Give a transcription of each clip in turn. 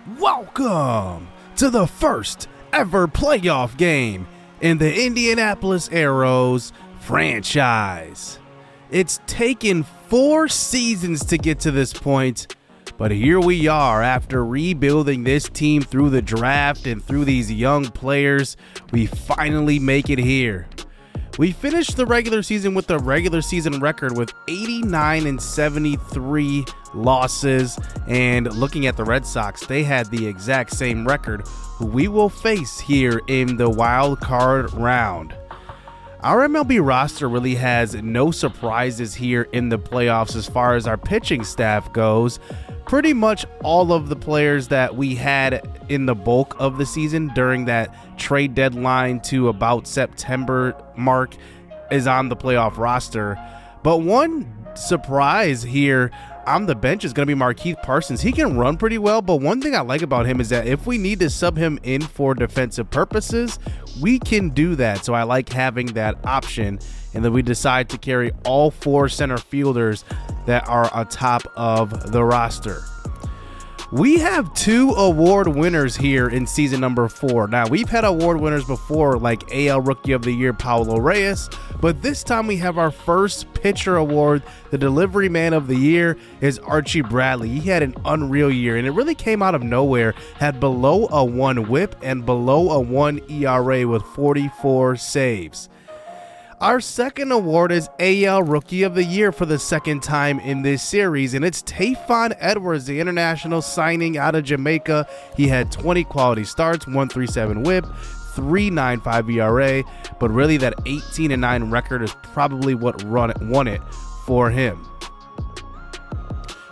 Welcome to the first ever playoff game in the Indianapolis Aeros franchise. It's taken 4 seasons to get to this point, but here we are after rebuilding this team through the draft and through these young players. We finally make it here. We finished the regular season with a regular season record with 89-73 losses, and looking at the Red Sox, they had the exact same record, who we will face here in the wild card round. Our MLB roster really has no surprises here in the playoffs as far as our pitching staff goes. Pretty much all of the players that we had in the bulk of the season during that trade deadline to about September mark is on the playoff roster. But one surprise here on the bench is going to be Markeith Parsons. He can run pretty well, but one thing I like about him is that if we need to sub him in for defensive purposes, we can do that. So I like having that option, and then we decide to carry all 4 center fielders that are atop of the roster. We have 2 award winners here in season number 4. Now, we've had award winners before, like AL Rookie of the Year Pablo Reyes, but this time we have our first pitcher award. The Delivery Man of the Year is Archie Bradley. He had an unreal year, and it really came out of nowhere. Had below a 1 whip and below a 1 ERA with 44 saves. Our second award is AL Rookie of the Year for the second time in this series, and it's Tayfon Edwards, the international signing out of Jamaica. He had 20 quality starts, 1.37 whip, 3.95 ERA, but really that 18-9 record is probably what won it for him.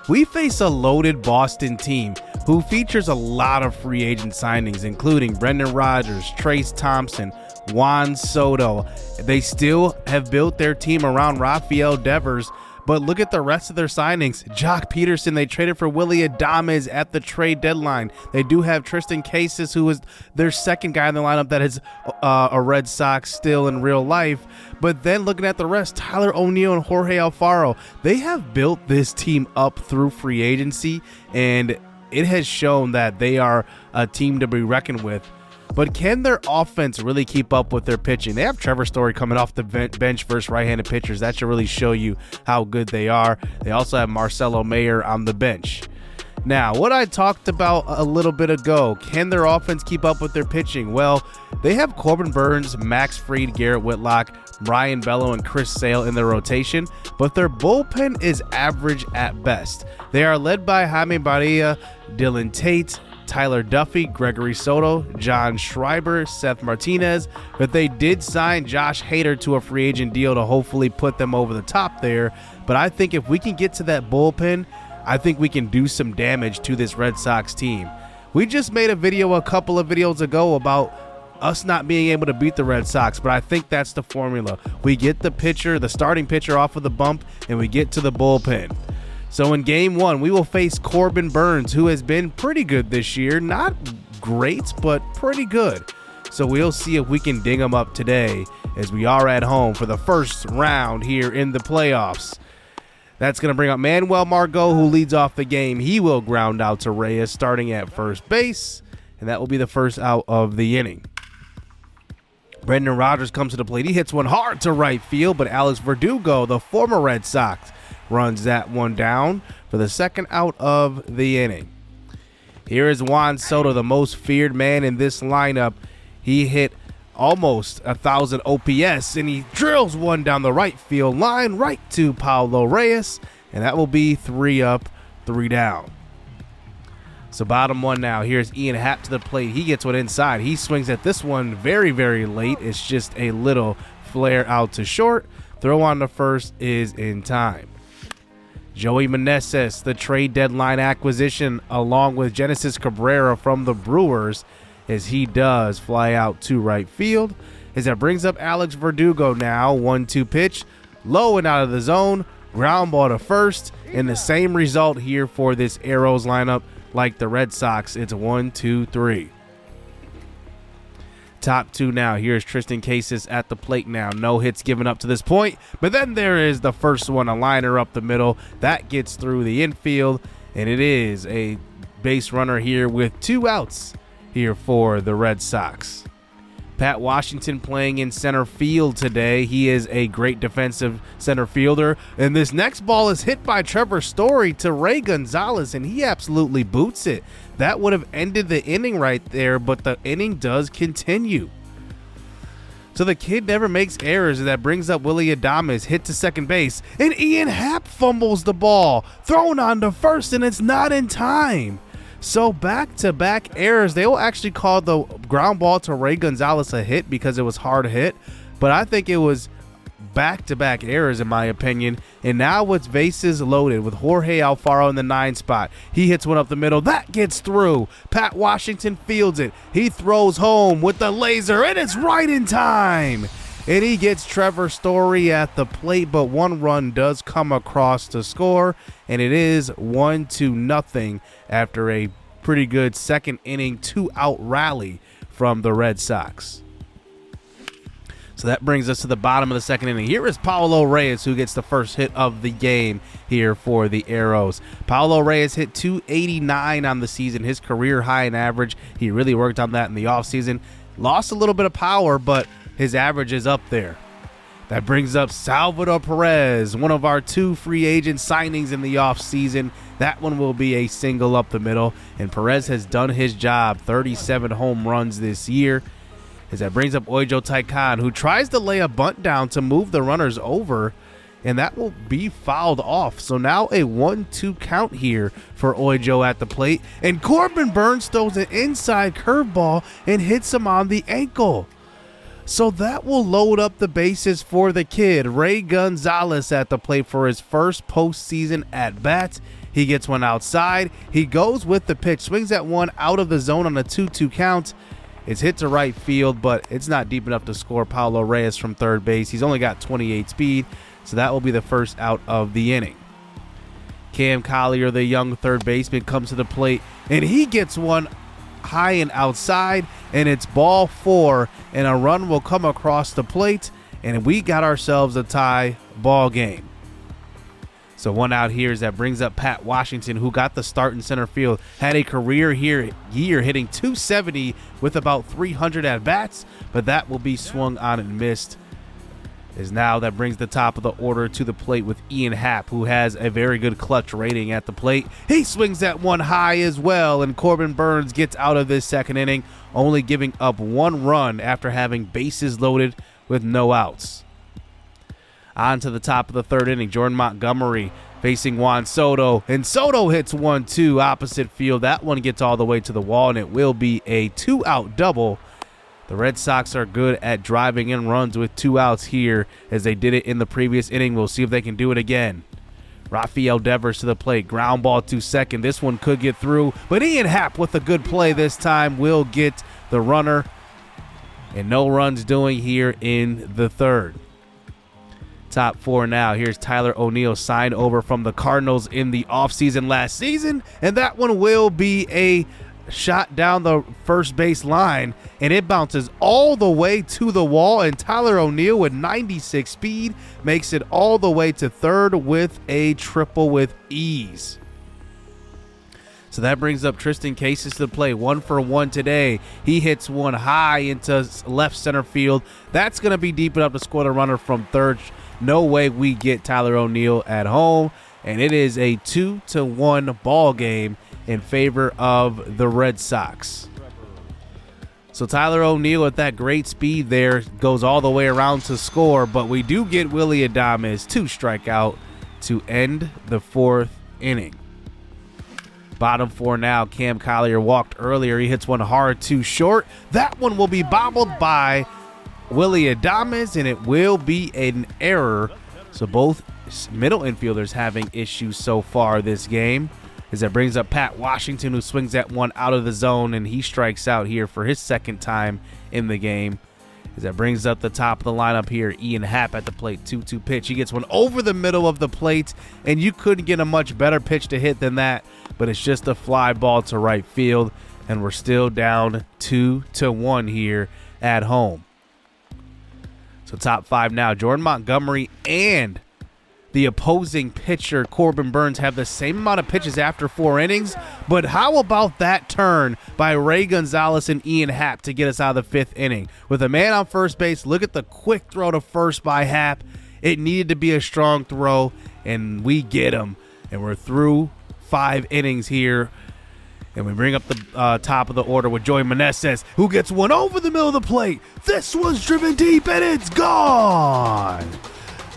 We face a loaded Boston team who features a lot of free agent signings, including Brendan Rodgers, Trace Thompson, Juan Soto. They still have built their team around Rafael Devers, but look at the rest of their signings. Jock Peterson, they traded for Willy Adames at the trade deadline. They do have Tristan Casas, who is their second guy in the lineup that is a Red Sox still in real life. But then looking at the rest, Tyler O'Neill and Jorge Alfaro, they have built this team up through free agency, and it has shown that they are a team to be reckoned with. But can their offense really keep up with their pitching? They have Trevor Story coming off the bench versus right-handed pitchers. That should really show you how good they are. They also have Marcelo Mayer on the bench. Now, what I talked about a little bit ago, can their offense keep up with their pitching? Well, they have Corbin Burns, Max Fried, Garrett Whitlock, Brian Bello, and Chris Sale in their rotation, but their bullpen is average at best. They are led by Jaime Barria, Dylan Tate, Tyler Duffy, Gregory Soto, John Schreiber, Seth Martinez, but they did sign Josh Hader to a free agent deal to hopefully put them over the top there. But I think if we can get to that bullpen, I think we can do some damage to this Red Sox team. We just made a video a couple of videos ago about us not being able to beat the Red Sox, but I think that's the formula. We get the starting pitcher off of the bump, and we get to the bullpen. So in game 1, we will face Corbin Burns, who has been pretty good this year. Not great, but pretty good. So we'll see if we can ding him up today as we are at home for the first round here in the playoffs. That's going to bring up Manuel Margot, who leads off the game. He will ground out to Reyes starting at first base, and that will be the first out of the inning. Brendan Rodgers comes to the plate. He hits one hard to right field, but Alex Verdugo, the former Red Sox, runs that one down for the second out of the inning. Here is Juan Soto, the most feared man in this lineup. He hit almost 1,000 OPS, and he drills one down the right field line right to Pablo Reyes, and that will be 3 up, 3 down. So bottom 1 now. Here's Ian Happ to the plate. He gets one inside. He swings at this one very, very late. It's just a little flare out to short. Throw on the first is in time. Joey Meneses, the trade deadline acquisition, along with Genesis Cabrera from the Brewers, as he does fly out to right field. As that brings up Alex Verdugo now. 1-2 pitch, low and out of the zone, ground ball to first, and the same result here for this Aeros lineup like the Red Sox. It's 1-2-3. Top 2 now. Here's Tristan Casas at the plate now. No hits given up to this point. But then there is the first one, a liner up the middle. That gets through the infield, and it is a base runner here with 2 outs here for the Red Sox. Pat Washington playing in center field today. He is a great defensive center fielder. And this next ball is hit by Trevor Story to Ray Gonzalez, and he absolutely boots it. That would have ended the inning right there, but the inning does continue. So the kid never makes errors, and that brings up Willy Adames, hit to second base. And Ian Happ fumbles the ball, thrown on to first, and it's not in time. So back-to-back errors. They will actually call the ground ball to Ray Gonzalez a hit because it was hard hit, but I think it was back-to-back errors in my opinion. And now with bases loaded with Jorge Alfaro in the 9 spot, he hits one up the middle. That gets through. Pat Washington fields it. He throws home with the laser, and it's right in time. And he gets Trevor Story at the plate, but 1 run does come across to score, and it is 1-0 after a pretty good second inning 2-out rally from the Red Sox. So that brings us to the bottom of the second inning. Here is Paulo Reyes, who gets the first hit of the game here for the Arrows. Paulo Reyes hit .289 on the season, his career high in average. He really worked on that in the offseason. Lost a little bit of power, but his average is up there. That brings up Salvador Perez, one of our 2 free agent signings in the offseason. That one will be a single up the middle, and Perez has done his job, 37 home runs this year. As that brings up Ojo Taikan, who tries to lay a bunt down to move the runners over, and that will be fouled off. So now a 1-2 count here for Ojo at the plate, and Corbin Burns throws an inside curveball and hits him on the ankle. So that will load up the bases for the kid, Ray Gonzalez, at the plate for his first postseason at bat. He gets one outside. He goes with the pitch, swings at one out of the zone on a 2-2 count. It's hit to right field, but it's not deep enough to score Paulo Reyes from third base. He's only got 28 speed, so that will be the first out of the inning. Cam Collier, the young third baseman, comes to the plate, and he gets one high and outside, and it's ball 4, and a run will come across the plate, and we got ourselves a tie ball game. So 1 out here, that brings up Pat Washington, who got the start in center field, had a career year hitting .270 with about 300 at bats, but that will be swung on and missed. Is now that brings the top of the order to the plate with Ian Happ, who has a very good clutch rating at the plate. He swings that one high as well, and Corbin Burns gets out of this second inning, only giving up 1 run after having bases loaded with no outs. On to the top of the third inning, Jordan Montgomery facing Juan Soto, and Soto hits 1-2 opposite field. That one gets all the way to the wall, and it will be a 2-out double. The Red Sox are good at driving in runs with 2 outs here, as they did it in the previous inning. We'll see if they can do it again. Rafael Devers to the plate, ground ball to second. This one could get through, but Ian Happ with a good play this time will get the runner, and no runs doing here in the third. Top 4 now. Here's Tyler O'Neill, signed over from the Cardinals in the offseason last season, and that one will be a shot down the first base line, and it bounces all the way to the wall, and Tyler O'Neill with 96 speed makes it all the way to third with a triple with ease. So that brings up Tristan Casas to the play, 1 for 1 today. He hits one high into left center field. That's going to be deep enough to score the runner from third. No way we get Tyler O'Neill at home, and it is a 2-1 ball game in favor of the Red Sox. So Tyler O'Neill at that great speed there goes all the way around to score, but we do get Willy Adames 2 strikeout to end the 4th inning. Bottom 4 now. Cam Collier walked earlier. He hits one hard too short. That one will be bobbled by Willy Adames, and it will be an error. So both middle infielders having issues so far this game, as that brings up Pat Washington, who swings that one out of the zone, and he strikes out here for his second time in the game. As that brings up the top of the lineup here, Ian Happ at the plate, 2-2 pitch. He gets one over the middle of the plate, and you couldn't get a much better pitch to hit than that, but it's just a fly ball to right field, and we're still down 2-1 here at home. So top 5 now, Jordan Montgomery and the opposing pitcher, Corbin Burnes, have the same amount of pitches after 4 innings. But how about that turn by Ray Gonzalez and Ian Happ to get us out of the 5th inning? With a man on first base, look at the quick throw to first by Happ. It needed to be a strong throw, and we get him. And we're through 5 innings here. And we bring up the top of the order with Joey Meneses, who gets one over the middle of the plate. This one's driven deep, and it's gone.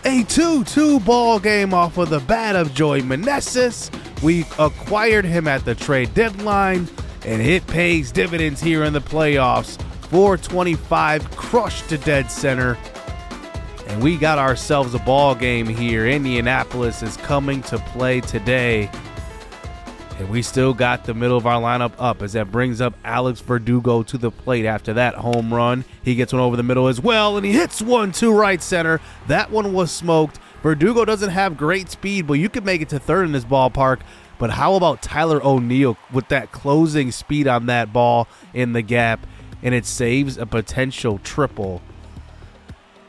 A 2-2 ball game off of the bat of Joey Meneses. We acquired him at the trade deadline, and it pays dividends here in the playoffs. 425 crushed to dead center, and we got ourselves a ball game here. Indianapolis is coming to play today, and we still got the middle of our lineup up as that brings up Alex Verdugo to the plate after that home run. He gets one over the middle as well, and he hits one to right center. That one was smoked. Verdugo doesn't have great speed, but you could make it to third in this ballpark. But how about Tyler O'Neill with that closing speed on that ball in the gap, and it saves a potential triple.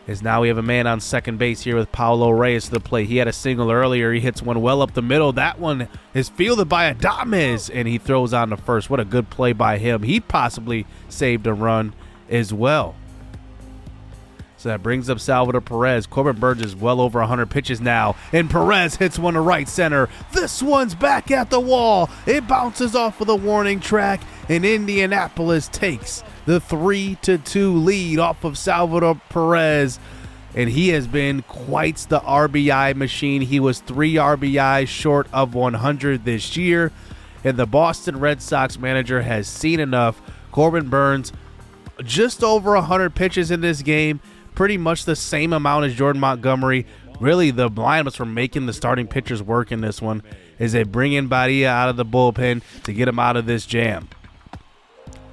As now we have a man on second base here with Paulo Reyes to the plate. He had a single earlier. He hits one well up the middle. That one is fielded by Adames, and he throws on to first. What a good play by him. He possibly saved a run as well. So that brings up Salvador Perez. Corbin Burnes is well over 100 pitches now, and Perez hits one to right center. This one's back at the wall. It bounces off of the warning track, and Indianapolis takes the 3-2 lead off of Salvador Perez, and he has been quite the RBI machine. He was 3 RBIs short of 100 this year, and the Boston Red Sox manager has seen enough. Corbin Burnes, just over 100 pitches in this game, pretty much the same amount as Jordan Montgomery. Really, the lineups were making the starting pitchers work in this one as they bring in Badia out of the bullpen to get him out of this jam.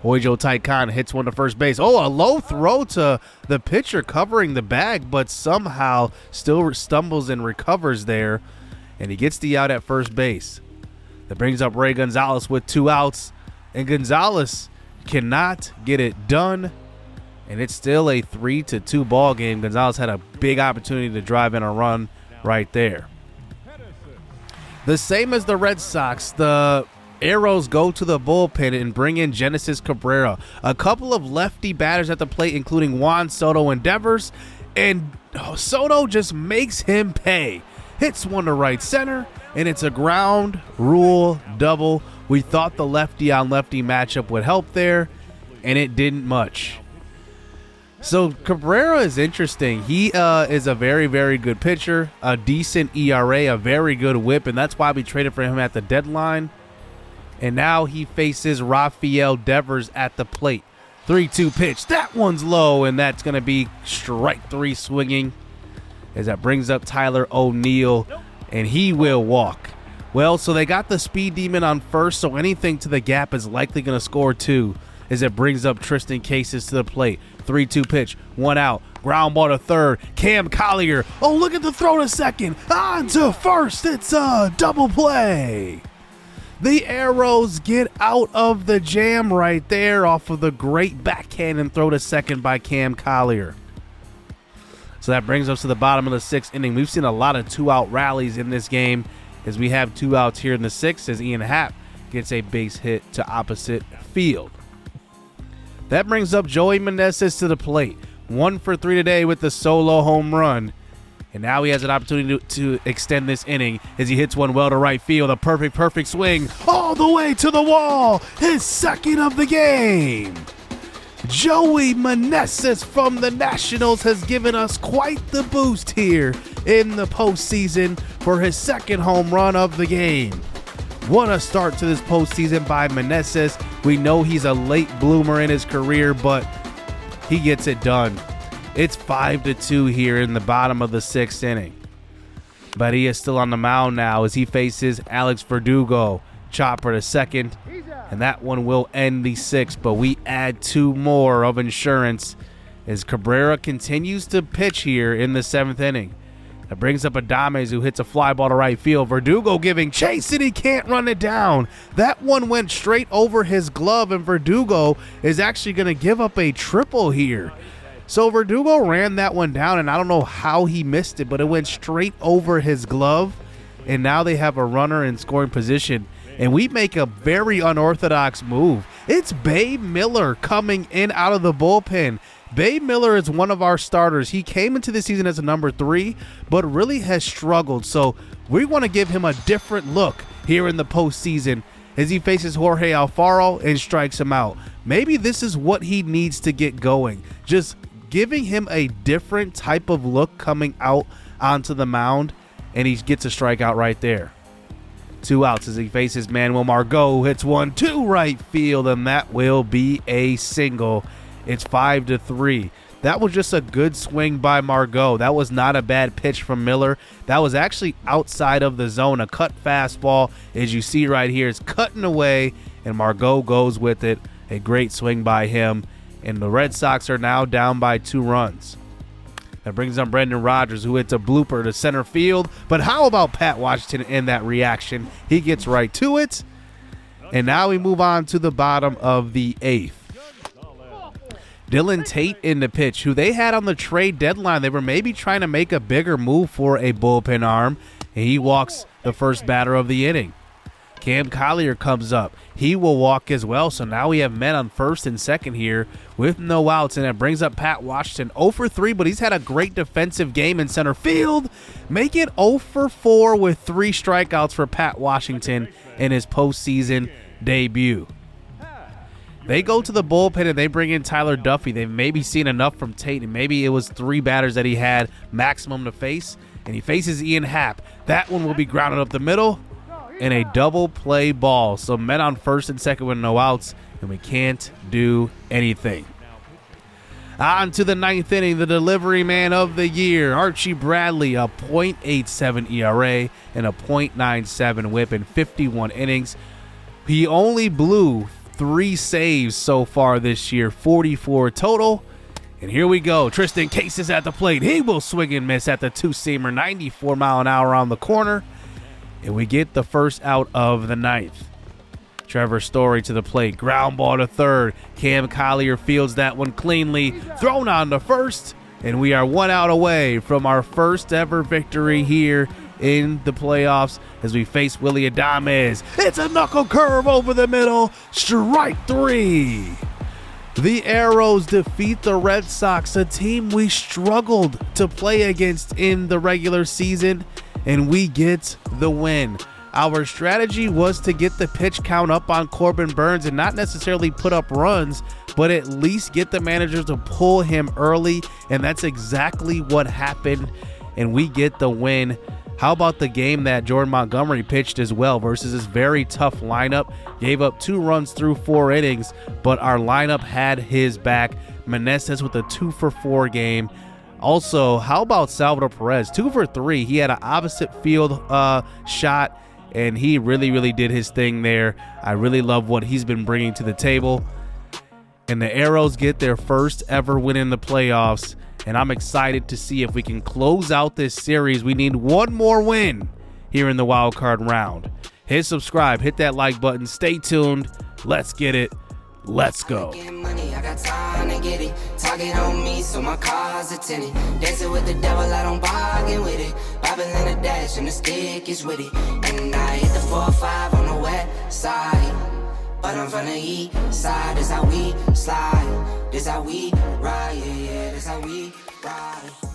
Hoijo Taikan hits one to first base. Oh, a low throw to the pitcher covering the bag, but somehow still stumbles and recovers there, and he gets the out at first base. That brings up Ray Gonzalez with 2 outs, and Gonzalez cannot get it done, and it's still a 3-2 ball game. Gonzalez had a big opportunity to drive in a run right there. The same as the Red Sox, the Arrows go to the bullpen and bring in Genesis Cabrera. A couple of lefty batters at the plate, including Juan Soto and Devers, and Soto just makes him pay. Hits one to right center, and it's a ground rule double. We thought the lefty-on-lefty matchup would help there, and it didn't much. So Cabrera is interesting. He is a very, very good pitcher, a decent ERA, a very good whip, and that's why we traded for him at the deadline. And now he faces Rafael Devers at the plate. 3-2 pitch. That one's low, and that's going to be strike 3 swinging as that brings up Tyler O'Neill, and he will walk. Well, so they got the speed demon on first, so anything to the gap is likely going to score 2 as it brings up Tristan Cases to the plate. 3-2 pitch. 1 out. Ground ball to third. Cam Collier. Oh, look at the throw to second. On to first. It's a double play. The Arrows get out of the jam right there off of the great backhand and throw to second by Cam Collier. So that brings us to the bottom of the 6th inning. We've seen a lot of 2-out rallies in this game as we have 2 outs here in the 6th as Ian Happ gets a base hit to opposite field. That brings up Joey Meneses to the plate. 1 for 3 today with the solo home run. And now he has an opportunity to extend this inning as he hits one well to right field. A perfect swing all the way to the wall. His 2nd of the game. Joey Meneses from the Nationals has given us quite the boost here in the postseason for his 2nd home run of the game. What a start to this postseason by Meneses. We know he's a late bloomer in his career, but he gets it done. It's 5-2 here in the bottom of the 6th inning. But he is still on the mound now as he faces Alex Verdugo. Chopper to second, and that one will end the 6th, but we add 2 more of insurance as Cabrera continues to pitch here in the 7th inning. That brings up Adames, who hits a fly ball to right field. Verdugo giving chase, and he can't run it down. That one went straight over his glove, and Verdugo is actually going to give up a triple here. So Verdugo ran that one down, and I don't know how he missed it, but it went straight over his glove, and now they have a runner in scoring position, and we make a very unorthodox move. It's Babe Miller coming in out of the bullpen. Babe Miller is one of our starters. He came into the season as a number 3, but really has struggled, so we want to give him a different look here in the postseason as he faces Jorge Alfaro and strikes him out. Maybe this is what he needs to get going. Just giving him a different type of look coming out onto the mound, and he gets a strikeout right there. 2 outs as he faces Manuel Margot, who hits 1-2 right field, and that will be a single. It's 5-3. That was just a good swing by Margot. That was not a bad pitch from Miller. That was actually outside of the zone. A cut fastball, as you see right here, is cutting away, and Margot goes with it. A great swing by him, and the Red Sox are now down by 2 runs. That brings up Brendan Rodgers, who hits a blooper to center field. But how about Pat Washington in that reaction? He gets right to it. And now we move on to the bottom of the 8th. Dylan Tate in the pitch, who they had on the trade deadline. They were maybe trying to make a bigger move for a bullpen arm, and he walks the first batter of the inning. Cam Collier comes up. He will walk as well, so now we have men on first and second here with no outs, and it brings up Pat Washington. 0 for 3, but he's had a great defensive game in center field. Make it 0 for 4 with 3 strikeouts for Pat Washington in his postseason debut. They go to the bullpen and they bring in Tyler Duffy. They've maybe seen enough from Tate, and maybe it was 3 batters that he had maximum to face, and he faces Ian Happ. That one will be grounded up the middle in a double play ball. So men on first and second with no outs, and we can't do anything. On to the 9th inning, the delivery man of the year, Archie Bradley, a .87 ERA and a .97 whip in 51 innings. He only blew 3 saves so far this year, 44 total. And here we go. Tristan Case is at the plate. He will swing and miss at the 2-seamer, 94 mile an hour on the corner. And we get the first out of the 9th. Trevor Story to the plate. Ground ball to third. Cam Collier fields that one cleanly. Thrown on to first. And we are 1 out away from our first ever victory here in the playoffs as we face Willy Adames. It's a knuckle curve over the middle. Strike 3. The Arrows defeat the Red Sox, a team we struggled to play against in the regular season, and we get the win. Our strategy was to get the pitch count up on Corbin Burnes and not necessarily put up runs, but at least get the managers to pull him early, and that's exactly what happened, and we get the win. How about the game that Jordan Montgomery pitched as well versus this very tough lineup? Gave up 2 runs through 4 innings, but our lineup had his back. Meneses with a 2 for 4 game. Also, how about Salvador Perez? 2 for 3. He had an opposite field shot, and he really did his thing there. I really love what he's been bringing to the table. And the Arrows get their first ever win in the playoffs. And I'm excited to see if we can close out this series. We need 1 more win here in the wild card round. Hit subscribe, hit that like button. Stay tuned. Let's get it. Let's go. Money, I got time to get it. Target on me, so my car's a tenant. Dancing with the devil, I don't bargain with it. Bobbing in the dash, and the stick is with it. And I hit the 4-5 on the west side. But I'm from the east side, this how we slide. This how we ride, yeah, this how we ride.